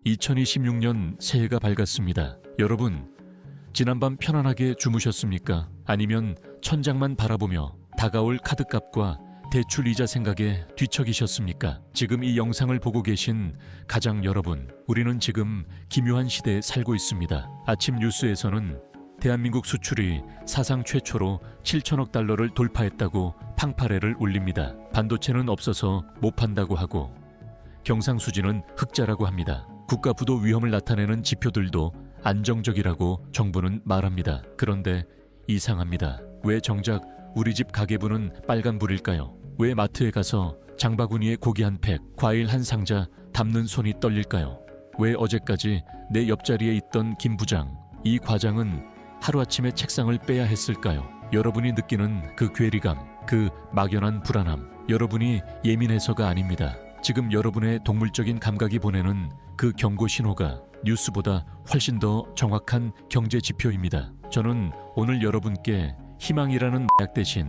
2026년 새해가 밝았습니다. 여러분, 지난밤 편안하게 주무셨습니까? 아니면 천장만 바라보며 다가올 카드값과 대출 이자 생각에 뒤척이셨습니까? 지금 이 영상을 보고 계신 가장 여러분, 우리는 지금 기묘한 시대에 살고 있습니다. 아침 뉴스에서는 대한민국 수출이 사상 최초로 7천억 달러를 돌파했다고 팡파레를 울립니다. 반도체는 없어서 못 판다고 하고 경상수지는 흑자라고 합니다. 국가 부도 위험을 나타내는 지표들도 안정적이라고 정부는 말합니다. 그런데 이상합니다. 왜 정작 우리 집 가계부는 빨간불일까요? 왜 마트에 가서 장바구니에 고기 한 팩, 과일 한 상자 담는 손이 떨릴까요? 왜 어제까지 내 옆자리에 있던 김 부장, 이 과장은 하루아침에 책상을 빼야 했을까요? 여러분이 느끼는 그 괴리감, 그 막연한 불안함, 여러분이 예민해서가 아닙니다. 지금 여러분의 동물적인 감각이 보내는 그 경고 신호가 뉴스보다 훨씬 더 정확한 경제 지표입니다. 저는 오늘 여러분께 희망이라는 약 대신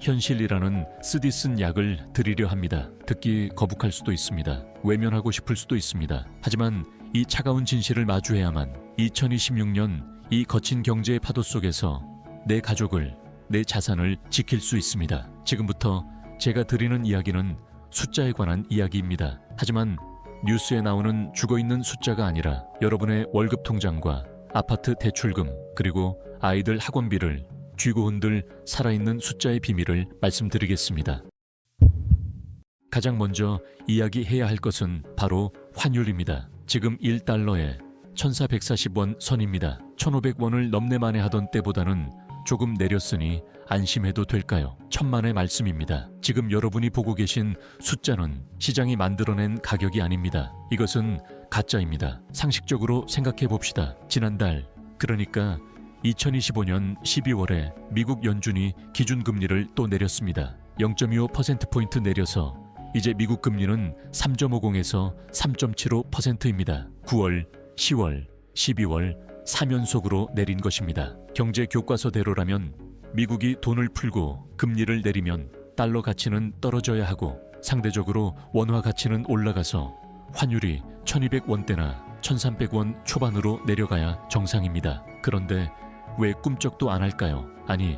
현실이라는 쓰디쓴 약을 드리려 합니다. 듣기 거북할 수도 있습니다. 외면하고 싶을 수도 있습니다. 하지만 이 차가운 진실을 마주해야만 2026년 이 거친 경제의 파도 속에서 내 가족을, 내 자산을 지킬 수 있습니다. 지금부터 제가 드리는 이야기는 숫자에 관한 이야기입니다. 하지만 뉴스에 나오는 죽어있는 숫자가 아니라 여러분의 월급 통장과 아파트 대출금, 그리고 아이들 학원비를 쥐고 흔들 살아있는 숫자의 비밀을 말씀드리겠습니다. 가장 먼저 이야기해야 할 것은 바로 환율입니다. 지금 1달러에 1440원 선입니다. 1500원을 넘네 만에 하던 때보다는 조금 내렸으니 안심해도 될까요? 천만의 말씀입니다. 지금 여러분이 보고 계신 숫자는 시장이 만들어낸 가격이 아닙니다. 이것은 가짜입니다. 상식적으로 생각해 봅시다. 지난달, 그러니까 2025년 12월에 미국 연준이 기준금리를 또 내렸습니다. 0.25%포인트 내려서 이제 미국 금리는 3.50에서 3.75%입니다. 9월, 10월, 12월 3연속으로 내린 것입니다. 경제 교과서대로라면 미국이 돈을 풀고 금리를 내리면 달러 가치는 떨어져야 하고 상대적으로 원화 가치는 올라가서 환율이 1200원대나 1300원 초반으로 내려가야 정상입니다. 그런데 왜 꿈쩍도 안 할까요? 아니,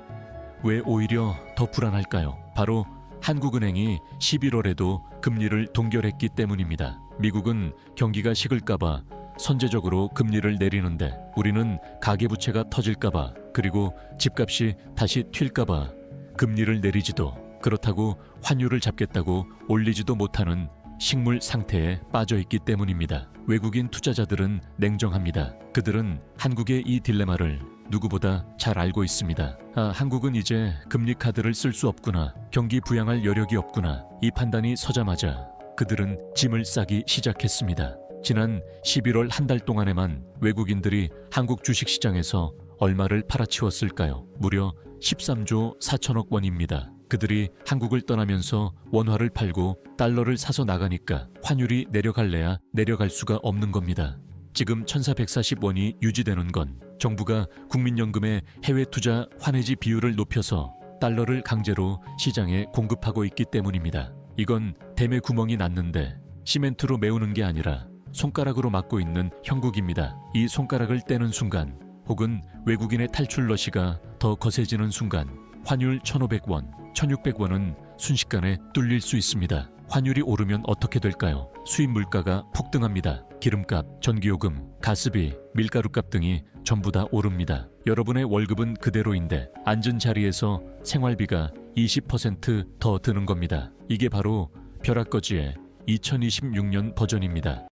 왜 오히려 더 불안할까요? 바로 한국은행이 11월에도 금리를 동결했기 때문입니다. 미국은 경기가 식을까봐 선제적으로 금리를 내리는데 우리는 가계부채가 터질까봐, 그리고 집값이 다시 튈까봐 금리를 내리지도, 그렇다고 환율을 잡겠다고 올리지도 못하는 식물 상태에 빠져있기 때문입니다. 외국인 투자자들은 냉정합니다. 그들은 한국의 이 딜레마를 누구보다 잘 알고 있습니다. 한국은 이제 금리 카드를 쓸 수 없구나, 경기 부양할 여력이 없구나, 이 판단이 서자마자 그들은 짐을 싸기 시작했습니다. 지난 11월 한 달 동안에만 외국인들이 한국 주식시장에서 얼마를 팔아치웠을까요? 무려 13조 4천억 원입니다. 그들이 한국을 떠나면서 원화를 팔고 달러를 사서 나가니까 환율이 내려갈래야 내려갈 수가 없는 겁니다. 지금 1440원이 유지되는 건 정부가 국민연금의 해외 투자 환해지 비율을 높여서 달러를 강제로 시장에 공급하고 있기 때문입니다. 이건 댐에 구멍이 났는데 시멘트로 메우는 게 아니라 손가락으로 막고 있는 형국입니다. 이 손가락을 떼는 순간, 혹은 외국인의 탈출 러시가 더 거세지는 순간 환율 1500원, 1600원은 순식간에 뚫릴 수 있습니다. 환율이 오르면 어떻게 될까요? 수입 물가가 폭등합니다. 기름값, 전기요금, 가스비, 밀가루값 등이 전부 다 오릅니다. 여러분의 월급은 그대로인데 앉은 자리에서 생활비가 20% 더 드는 겁니다. 이게 바로 벼락거지의 2026년 버전입니다.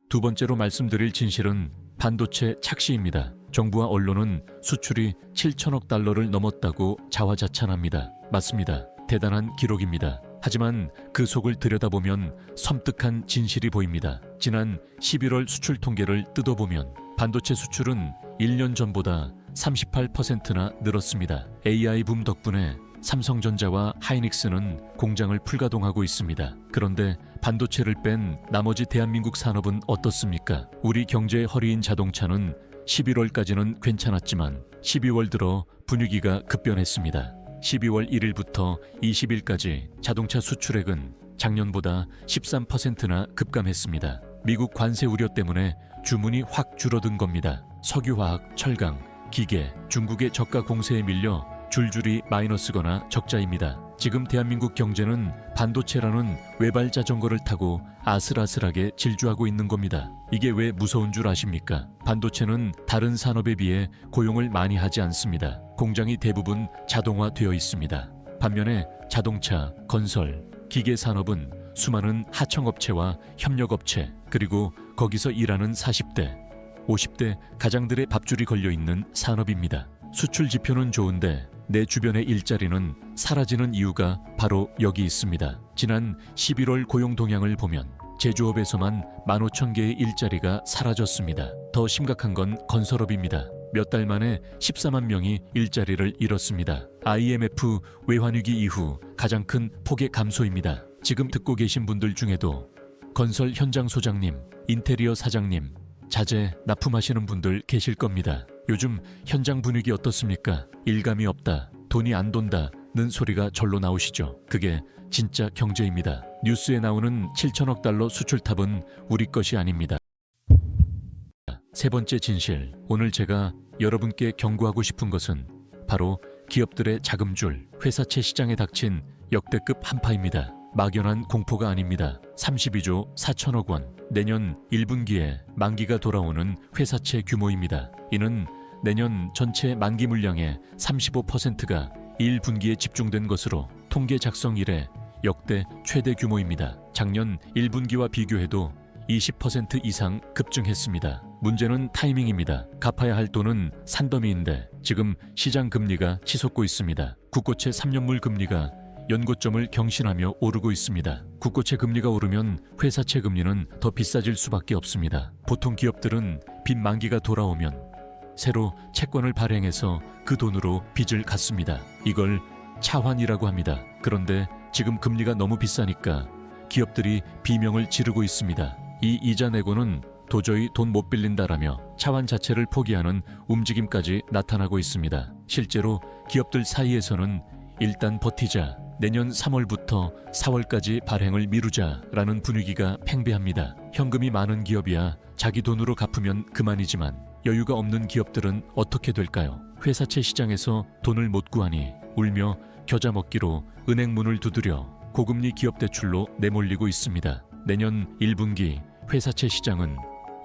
두 번째로 말씀드릴 진실은 반도체 착시입니다. 정부와 언론은 수출이 7천억 달러를 넘었다고 자화자찬합니다. 맞습니다. 대단한 기록입니다. 하지만 그 속을 들여다보면 섬뜩한 진실이 보입니다. 지난 11월 수출 통계를 뜯어보면 반도체 수출은 1년 전보다 38%나 늘었습니다. AI 붐 덕분에 삼성전자와 하이닉스는 공장을 풀가동하고 있습니다. 그런데 반도체를 뺀 나머지 대한민국 산업은 어떻습니까? 우리 경제의 허리인 자동차는 11월까지는 괜찮았지만 12월 들어 분위기가 급변했습니다. 12월 1일부터 20일까지 자동차 수출액은 작년보다 13%나 급감했습니다. 미국 관세 우려 때문에 주문이 확 줄어든 겁니다. 석유화학, 철강, 기계, 중국의 저가 공세에 밀려 줄줄이 마이너스거나 적자입니다. 지금 대한민국 경제는 반도체라는 외발 자전거를 타고 아슬아슬하게 질주하고 있는 겁니다. 이게 왜 무서운 줄 아십니까? 반도체는 다른 산업에 비해 고용을 많이 하지 않습니다. 공장이 대부분 자동화되어 있습니다. 반면에 자동차, 건설, 기계 산업은 수많은 하청업체와 협력업체, 그리고 거기서 일하는 40대, 50대 가장들의 밥줄이 걸려있는 산업입니다. 수출 지표는 좋은데 내 주변의 일자리는 사라지는 이유가 바로 여기 있습니다. 지난 11월 고용 동향을 보면 제조업에서만 15,000개의 일자리가 사라졌습니다. 더 심각한 건 건설업입니다. 몇 달 만에 14만 명이 일자리를 잃었습니다. IMF 외환위기 이후 가장 큰 폭의 감소입니다. 지금 듣고 계신 분들 중에도 건설 현장 소장님, 인테리어 사장님, 자재 납품하시는 분들 계실 겁니다. 요즘 현장 분위기 어떻습니까? 일감이 없다, 돈이 안 돈다는 소리가 절로 나오시죠. 그게 진짜 경제입니다. 뉴스에 나오는 7천억 달러 수출탑은 우리 것이 아닙니다. 세 번째 진실, 오늘 제가 여러분께 경고하고 싶은 것은 바로 기업들의 자금줄, 회사채 시장에 닥친 역대급 한파입니다. 막연한 공포가 아닙니다. 32조 4천억 원, 내년 1분기에 만기가 돌아오는 회사채 규모입니다. 이는 내년 전체 만기 물량의 35%가 1분기에 집중된 것으로 통계 작성 이래 역대 최대 규모입니다. 작년 1분기와 비교해도 20% 이상 급증했습니다. 문제는 타이밍입니다. 갚아야 할 돈은 산더미인데 지금 시장 금리가 치솟고 있습니다. 국고채 3년물 금리가 연고점을 경신하며 오르고 있습니다. 국고채 금리가 오르면 회사채 금리는 더 비싸질 수밖에 없습니다. 보통 기업들은 빚 만기가 돌아오면 새로 채권을 발행해서 그 돈으로 빚을 갚습니다. 이걸 차환이라고 합니다. 그런데 지금 금리가 너무 비싸니까 기업들이 비명을 지르고 있습니다. 이 이자 내고는 도저히 돈 못 빌린다라며 차환 자체를 포기하는 움직임까지 나타나고 있습니다. 실제로 기업들 사이에서는 일단 버티자, 내년 3월부터 4월까지 발행을 미루자라는 분위기가 팽배합니다. 현금이 많은 기업이야 자기 돈으로 갚으면 그만이지만 여유가 없는 기업들은 어떻게 될까요? 회사채 시장에서 돈을 못 구하니 울며 겨자 먹기로 은행 문을 두드려 고금리 기업 대출로 내몰리고 있습니다. 내년 1분기 회사채 시장은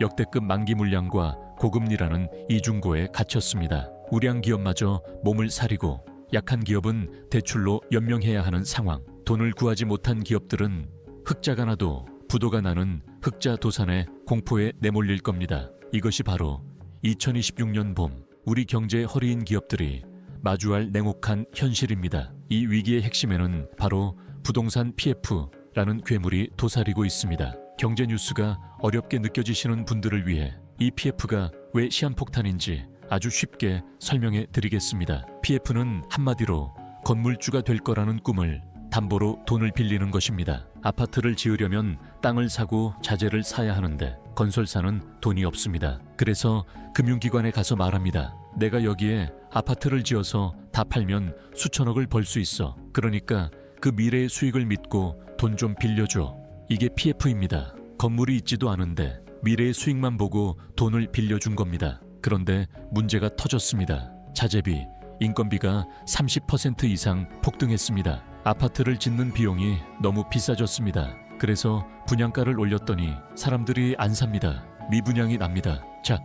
역대급 만기 물량과 고금리라는 이중고에 갇혔습니다. 우량 기업마저 몸을 사리고 약한 기업은 대출로 연명해야 하는 상황. 돈을 구하지 못한 기업들은 흑자가 나도 부도가 나는 흑자 도산의 공포에 내몰릴 겁니다. 이것이 바로 2026년 봄 우리 경제의 허리인 기업들이 마주할 냉혹한 현실입니다. 이 위기의 핵심에는 바로 부동산 PF라는 괴물이 도사리고 있습니다. 경제 뉴스가 어렵게 느껴지시는 분들을 위해 이 PF가 왜 시한폭탄인지 아주 쉽게 설명해 드리겠습니다. PF는 한마디로 건물주가 될 거라는 꿈을 담보로 돈을 빌리는 것입니다. 아파트를 지으려면 땅을 사고 자재를 사야 하는데 건설사는 돈이 없습니다. 그래서 금융기관에 가서 말합니다. 내가 여기에 아파트를 지어서 다 팔면 수천억을 벌 수 있어. 그러니까 그 미래의 수익을 믿고 돈 좀 빌려줘. 이게 PF입니다. 건물이 있지도 않은데 미래의 수익만 보고 돈을 빌려준 겁니다. 그런데 문제가 터졌습니다. 자재비, 인건비가 30% 이상 폭등했습니다. 아파트를 짓는 비용이 너무 비싸졌습니다. 그래서 분양가를 올렸더니 사람들이 안 삽니다. 미분양이 납니다. 자,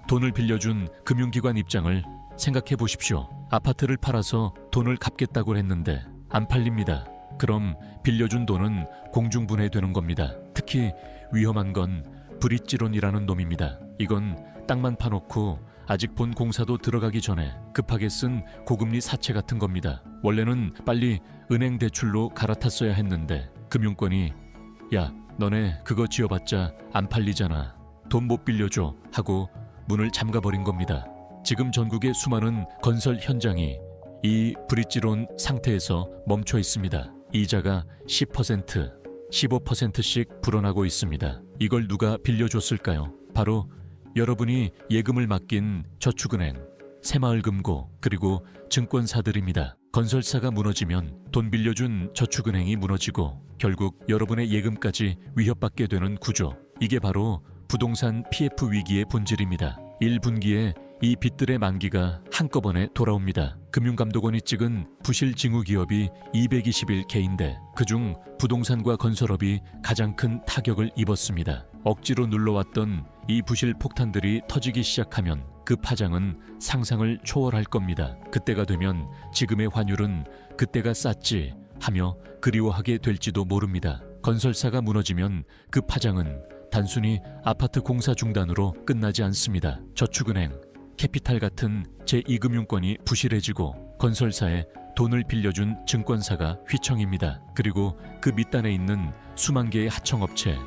돈을 빌려준 금융기관 입장을 생각해 보십시오. 아파트를 팔아서 돈을 갚겠다고 했는데 안 팔립니다. 그럼 빌려준 돈은 공중분해되는 겁니다. 특히 위험한 건 브릿지론이라는 놈입니다. 이건 땅만 파놓고 아직 본 공사도 들어가기 전에 급하게 쓴 고금리 사채 같은 겁니다. 원래는 빨리 은행 대출로 갈아탔어야 했는데 금융권이 야, 너네 그거 지어봤자 안 팔리잖아. 돈 못 빌려줘 하고 문을 잠가버린 겁니다. 지금 전국의 수많은 건설 현장이 이 브릿지론 상태에서 멈춰 있습니다. 이자가 10%, 15%씩 불어나고 있습니다. 이걸 누가 빌려줬을까요? 바로 여러분이 예금을 맡긴 저축은행, 새마을금고, 그리고 증권사들입니다. 건설사가 무너지면 돈 빌려준 저축은행이 무너지고 결국 여러분의 예금까지 위협받게 되는 구조. 이게 바로 부동산 PF 위기의 본질입니다. 1분기에 이 빚들의 만기가 한꺼번에 돌아옵니다. 금융감독원이 찍은 부실 징후 기업이 221개인데 그중 부동산과 건설업이 가장 큰 타격을 입었습니다. 억지로 눌러왔던 이 부실 폭탄들이 터지기 시작하면 그 파장은 상상을 초월할 겁니다. 그때가 되면 지금의 환율은 그때가 쌌지 하며 그리워하게 될지도 모릅니다. 건설사가 무너지면 그 파장은 단순히 아파트 공사 중단으로 끝나지 않습니다. 저축은행, 캐피탈 같은 제2금융권이 부실해지고 건설사에 돈을 빌려준 증권사가 휘청입니다. 그리고 그 밑단에 있는 수만 개의 하청업체,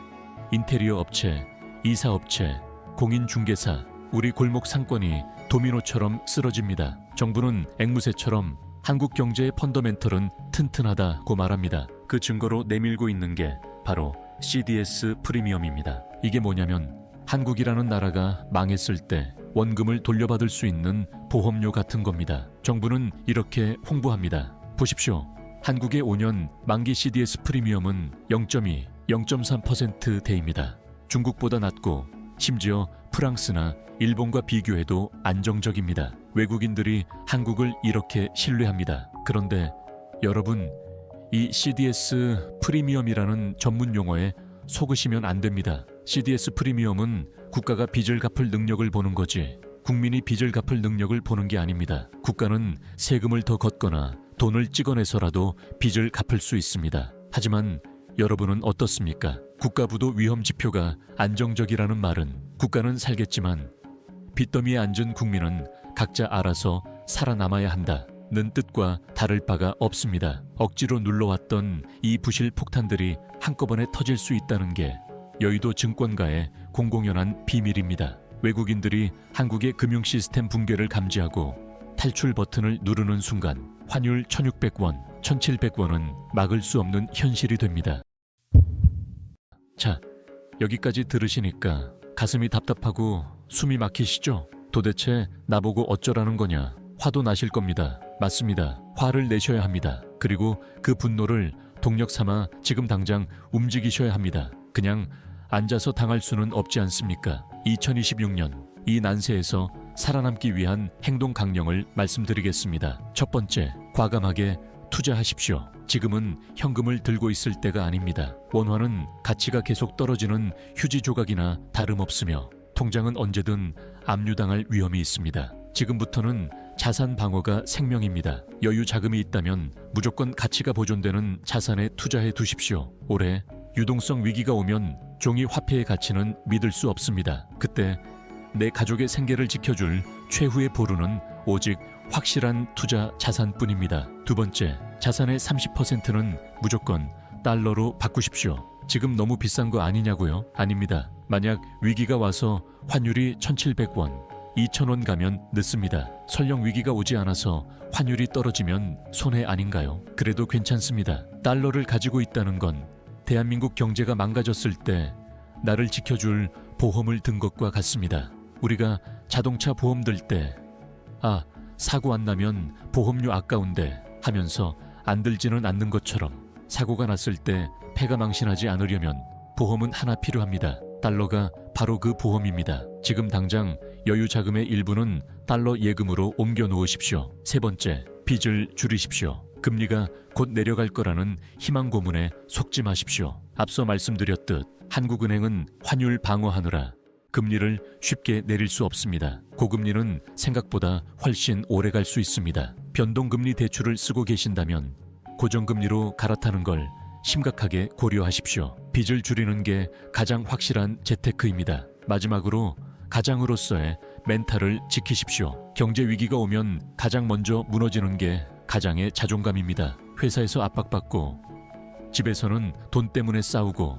인테리어 업체, 이사업체, 공인중개사, 우리 골목 상권이 도미노처럼 쓰러집니다. 정부는 앵무새처럼 한국 경제의 펀더멘털은 튼튼하다고 말합니다. 그 증거로 내밀고 있는 게 바로 CDS 프리미엄입니다. 이게 뭐냐면 한국이라는 나라가 망했을 때 원금을 돌려받을 수 있는 보험료 같은 겁니다. 정부는 이렇게 홍보합니다. 보십시오. 한국의 5년 만기 CDS 프리미엄은 0.2, 0.3%대입니다. 중국보다 낮고 심지어 프랑스나 일본과 비교해도 안정적입니다. 외국인들이 한국을 이렇게 신뢰합니다. 그런데 여러분, 이 CDS 프리미엄이라는 전문 용어에 속으시면 안 됩니다. CDS 프리미엄은 국가가 빚을 갚을 능력을 보는 거지 국민이 빚을 갚을 능력을 보는 게 아닙니다. 국가는 세금을 더 걷거나 돈을 찍어내서라도 빚을 갚을 수 있습니다. 하지만 여러분은 어떻습니까? 국가부도 위험 지표가 안정적이라는 말은 국가는 살겠지만 빚더미에 앉은 국민은 각자 알아서 살아남아야 한다는 뜻과 다를 바가 없습니다. 억지로 눌러왔던 이 부실 폭탄들이 한꺼번에 터질 수 있다는 게 여의도 증권가의 공공연한 비밀입니다. 외국인들이 한국의 금융 시스템 붕괴를 감지하고 탈출 버튼을 누르는 순간 환율 1,600원, 1,700원은 막을 수 없는 현실이 됩니다. 자, 여기까지 들으시니까 가슴이 답답하고 숨이 막히시죠? 도대체 나보고 어쩌라는 거냐? 화도 나실 겁니다. 맞습니다. 화를 내셔야 합니다. 그리고 그 분노를 동력 삼아 지금 당장 움직이셔야 합니다. 그냥 앉아서 당할 수는 없지 않습니까? 2026년 이 난세에서 살아남기 위한 행동 강령을 말씀드리겠습니다. 첫 번째, 과감하게 투자하십시오. 지금은 현금을 들고 있을 때가 아닙니다. 원화는 가치가 계속 떨어지는 휴지 조각이나 다름없으며 통장은 언제든 압류당할 위험이 있습니다. 지금부터는 자산 방어가 생명입니다. 여유 자금이 있다면 무조건 가치가 보존되는 자산에 투자해 두십시오. 올해 유동성 위기가 오면 종이 화폐의 가치는 믿을 수 없습니다. 그때 내 가족의 생계를 지켜줄 최후의 보루는 오직 확실한 투자 자산뿐입니다. 두 번째, 자산의 30%는 무조건 달러로 바꾸십시오. 지금 너무 비싼 거 아니냐고요? 아닙니다. 만약 위기가 와서 환율이 1,700원, 2,000원 가면 늦습니다. 설령 위기가 오지 않아서 환율이 떨어지면 손해 아닌가요? 그래도 괜찮습니다. 달러를 가지고 있다는 건 대한민국 경제가 망가졌을 때 나를 지켜줄 보험을 든 것과 같습니다. 우리가 자동차 보험 들 때 사고 안 나면 보험료 아까운데 하면서 안 들지는 않는 것처럼 사고가 났을 때 폐가 망신하지 않으려면 보험은 하나 필요합니다. 달러가 바로 그 보험입니다. 지금 당장 여유 자금의 일부는 달러 예금으로 옮겨 놓으십시오. 세 번째, 빚을 줄이십시오. 금리가 곧 내려갈 거라는 희망 고문에 속지 마십시오. 앞서 말씀드렸듯 한국은행은 환율 방어하느라 금리를 쉽게 내릴 수 없습니다. 고금리는 생각보다 훨씬 오래 갈 수 있습니다. 변동금리 대출을 쓰고 계신다면 고정금리로 갈아타는 걸 심각하게 고려하십시오. 빚을 줄이는 게 가장 확실한 재테크입니다. 마지막으로 가장으로서의 멘탈을 지키십시오. 경제 위기가 오면 가장 먼저 무너지는 게 가장의 자존감입니다. 회사에서 압박받고 집에서는 돈 때문에 싸우고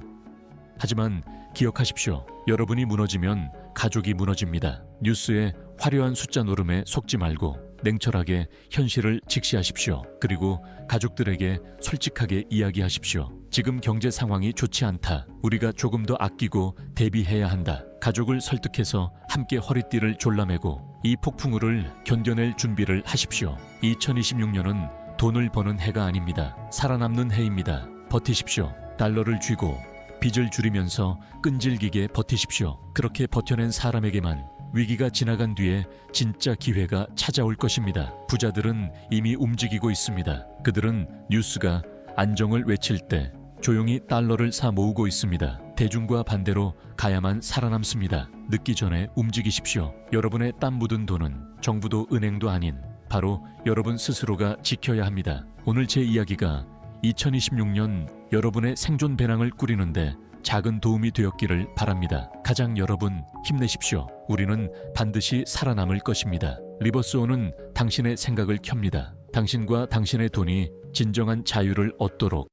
하지만 기억하십시오. 여러분이 무너지면 가족이 무너집니다. 뉴스에 화려한 숫자 노름에 속지 말고 냉철하게 현실을 직시하십시오. 그리고 가족들에게 솔직하게 이야기하십시오. 지금 경제 상황이 좋지 않다. 우리가 조금 더 아끼고 대비해야 한다. 가족을 설득해서 함께 허리띠를 졸라매고 이 폭풍우를 견뎌낼 준비를 하십시오. 2026년은 돈을 버는 해가 아닙니다. 살아남는 해입니다. 버티십시오. 달러를 쥐고 빚을 줄이면서 끈질기게 버티십시오. 그렇게 버텨낸 사람에게만 위기가 지나간 뒤에 진짜 기회가 찾아올 것입니다. 부자들은 이미 움직이고 있습니다. 그들은 뉴스가 안정을 외칠 때 조용히 달러를 사 모으고 있습니다. 대중과 반대로 가야만 살아남습니다. 늦기 전에 움직이십시오. 여러분의 땀 묻은 돈은 정부도 은행도 아닌 바로 여러분 스스로가 지켜야 합니다. 오늘 제 이야기가 2026년 여러분의 생존 배낭을 꾸리는데 작은 도움이 되었기를 바랍니다. 가장 여러분 힘내십시오. 우리는 반드시 살아남을 것입니다. 리버스온은 당신의 생각을 켭니다. 당신과 당신의 돈이 진정한 자유를 얻도록.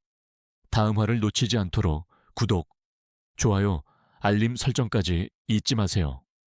다음 화를 놓치지 않도록 구독, 좋아요, 알림 설정까지 잊지 마세요.